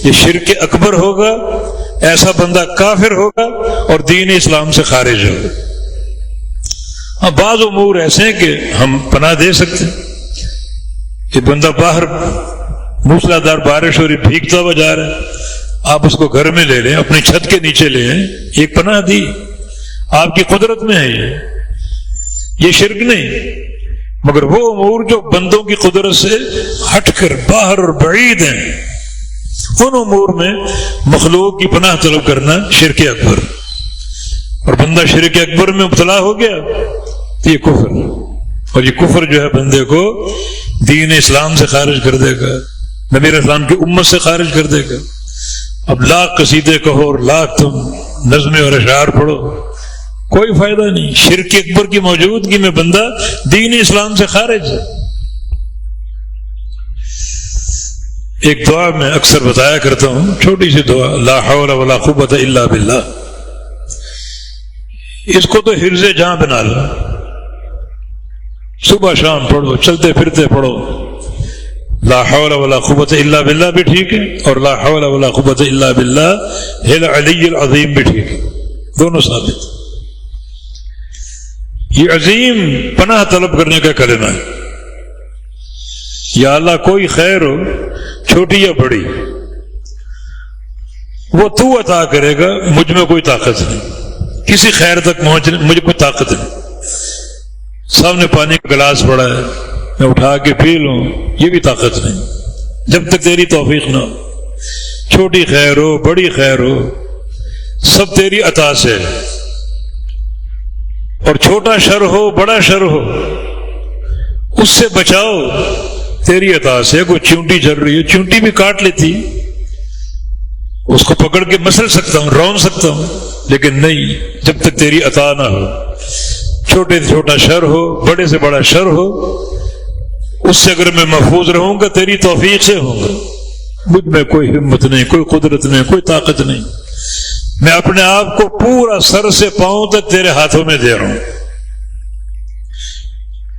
یہ شرک اکبر ہوگا، ایسا بندہ کافر ہوگا اور دین اسلام سے خارج ہوگا۔ ہاں بعض امور ایسے ہیں کہ ہم پناہ دے سکتے ہیں، کہ بندہ باہر موسلا دھار بارش ہو رہی بھیگتا ہوا جا رہا ہے، آپ اس کو گھر میں لے لیں، اپنی چھت کے نیچے لے لیں، ایک پناہ دی، آپ کی قدرت میں ہے یہ شرک نہیں۔ مگر وہ امور جو بندوں کی قدرت سے ہٹ کر باہر اور بعید ہیں، ان امور میں مخلوق کی پناہ طلب کرنا شرک اکبر، اور بندہ شرک اکبر میں مبتلا ہو گیا تو یہ کفر، اور یہ کفر جو ہے بندے کو دین اسلام سے خارج کر دے گا، نبی اسلام کی امت سے خارج کر دے گا۔ اب لاکھ قصیدے کہو اور لاکھ تم نظمیں اور اشعار پڑھو، کوئی فائدہ نہیں، شرک اکبر کی موجودگی میں بندہ دین اسلام سے خارج ہے۔ ایک دعا میں اکثر بتایا کرتا ہوں، چھوٹی سی دعا، لا حول ولا قوت الا باللہ، اس کو تو حرز جاں بنا لو، صبح شام پڑھو، چلتے پھرتے پڑھو، لا حول ولا قوت الا باللہ بھی ٹھیک ہے، اور لا حول ولا قوت الا باللہ العلی العظیم بھی ٹھیک ہے، دونوں ثابت۔ یہ عظیم پناہ طلب کرنے کا کلمہ ہے، یا اللہ کوئی خیر ہو چھوٹی یا بڑی وہ تو عطا کرے گا، مجھ میں کوئی طاقت نہیں، کسی خیر تک پہنچنے مجھے کوئی طاقت نہیں، سامنے پانی کا گلاس پڑا ہے میں اٹھا کے پی لوں یہ بھی طاقت نہیں، جب تک تیری توفیق نہ ہو، چھوٹی خیر ہو بڑی خیر ہو سب تیری عطا سے، اور چھوٹا شر ہو بڑا شر ہو اس سے بچاؤ تیری عطا سے۔ کوئی چونٹی چل رہی ہے، چونٹی بھی کاٹ لیتی، اس کو پکڑ کے مسل سکتا ہوں، رون سکتا ہوں، لیکن نہیں جب تک تیری عطا نہ ہو۔ چھوٹے سے چھوٹا شر ہو بڑے سے بڑا شر ہو، اس سے اگر میں محفوظ رہوں گا تیری توفیق سے ہوں گا، مجھ میں کوئی ہمت نہیں، کوئی قدرت نہیں، کوئی طاقت نہیں، میں اپنے آپ کو پورا سر سے پاؤں تک تیرے ہاتھوں میں دے رہا ہوں۔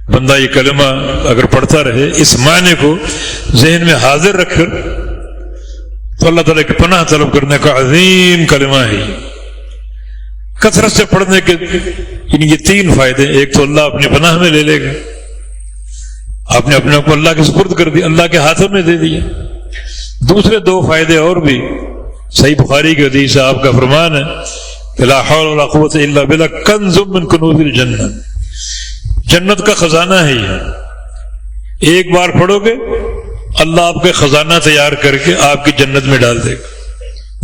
بندہ یہ کلمہ اگر پڑھتا رہے، اس معنی کو ذہن میں حاضر رکھ کر، تو اللہ تعالیٰ کی پناہ طلب کرنے کا عظیم کلمہ ہے۔ کثرت سے پڑھنے کے یعنی یہ تین فائدے، ایک تو اللہ اپنی پناہ میں لے لے گا، آپ نے اپنے آپ کو اللہ کے سپرد کر دیا، اللہ کے ہاتھوں میں دے دیا۔ دوسرے دو فائدے اور بھی، صحیح بخاری کی حدیث ہے، آپ کا فرمان ہے کہ لا حول ولا قوت الا باللہ کنز من کنوز الجنہ، جنت کا خزانہ ہے یہ، ایک بار پڑھو گے اللہ آپ کے خزانہ تیار کر کے آپ کی جنت میں ڈال دے گا،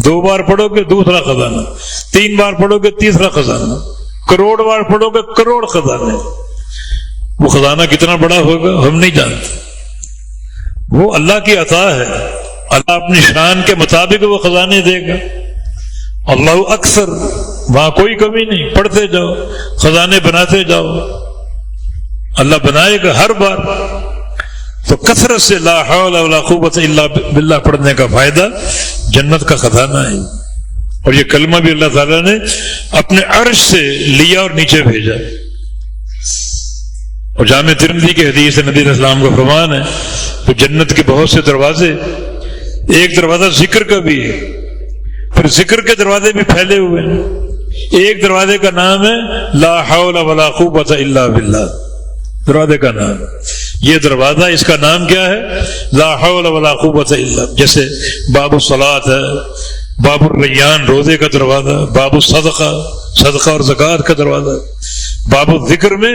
دو بار پڑھو گے دوسرا خزانہ، تین بار پڑھو گے تیسرا خزانہ، کروڑ بار پڑھو گے کروڑ خزانے۔ وہ خزانہ کتنا بڑا ہوگا ہم نہیں جانتے، وہ اللہ کی عطا ہے، اللہ اپنی شان کے مطابق وہ خزانے دے گا۔ اللہ اکثر، وہاں کوئی کمی نہیں، پڑھتے جاؤ خزانے بناتے جاؤ، اللہ بنائے گا ہر بار۔ تو کثرت سے لا حول ولا قوت الا باللہ پڑھنے کا فائدہ جنت کا خزانہ ہے، اور یہ کلمہ بھی اللہ تعالیٰ نے اپنے عرش سے لیا اور نیچے بھیجا۔ اور جامع ترمذی کی حدیث نبی علیہ السلام کا فرمان ہے، تو جنت کے بہت سے دروازے، ایک دروازہ ذکر کا بھی ہے، پھر ذکر کے دروازے بھی پھیلے ہوئے ہیں۔ ایک دروازے کا نام ہے لا حول ولا قوت الا باللہ، دروازے کا نام یہ دروازہ، اس کا نام کیا ہے؟ لا حول ولا قوت الا، جیسے باب الصلاۃ ہے، باب الریان روزے کا دروازہ، باب الصدقہ صدقہ اور زکوٰۃ کا دروازہ، باب الذکر میں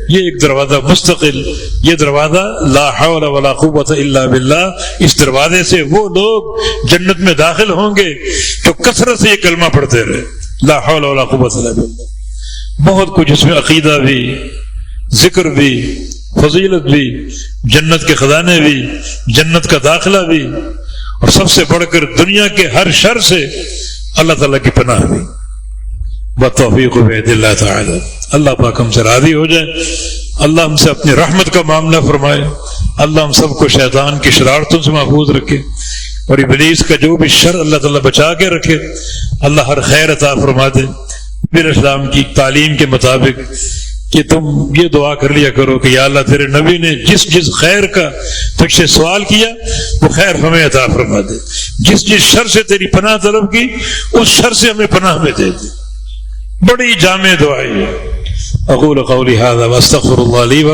یہ ایک دروازہ مستقل، یہ دروازہ لا حول ولا قوت الا باللہ۔ اس دروازے سے وہ لوگ جنت میں داخل ہوں گے تو کثرت سے یہ کلمہ پڑھتے رہے، لا حول ولا قوت الا باللہ۔ بہت کچھ اس میں عقیدہ بھی، ذکر بھی، فضیلت بھی، جنت کے خزانے بھی، جنت کا داخلہ بھی، اور سب سے بڑھ کر دنیا کے ہر شر سے اللہ تعالیٰ کی پناہ بھی، بالتوفیق بید اللہ تعالی۔ اللہ پاک ہم سے راضی ہو جائے، اللہ ہم سے اپنی رحمت کا معاملہ فرمائے، اللہ ہم سب کو شیطان کی شرارتوں سے محفوظ رکھے، اور ابلیس کا جو بھی شر اللہ تعالیٰ بچا کے رکھے۔ اللہ ہر خیر عطا فرما دے۔ پھر اسلام کی تعلیم کے مطابق کہ تم یہ دعا کر لیا کرو کہ یا اللہ تیرے نبی نے جس جس خیر کا تجھ سے سوال کیا وہ خیر ہمیں عطا فرما دے، جس جس شر سے تیری پناہ طلب کی اس شر سے ہمیں پناہ میں دے دے۔ بڑی جامع دعا ہے۔ اقول قولی ھذا واستغفر اللہ لی ولکم۔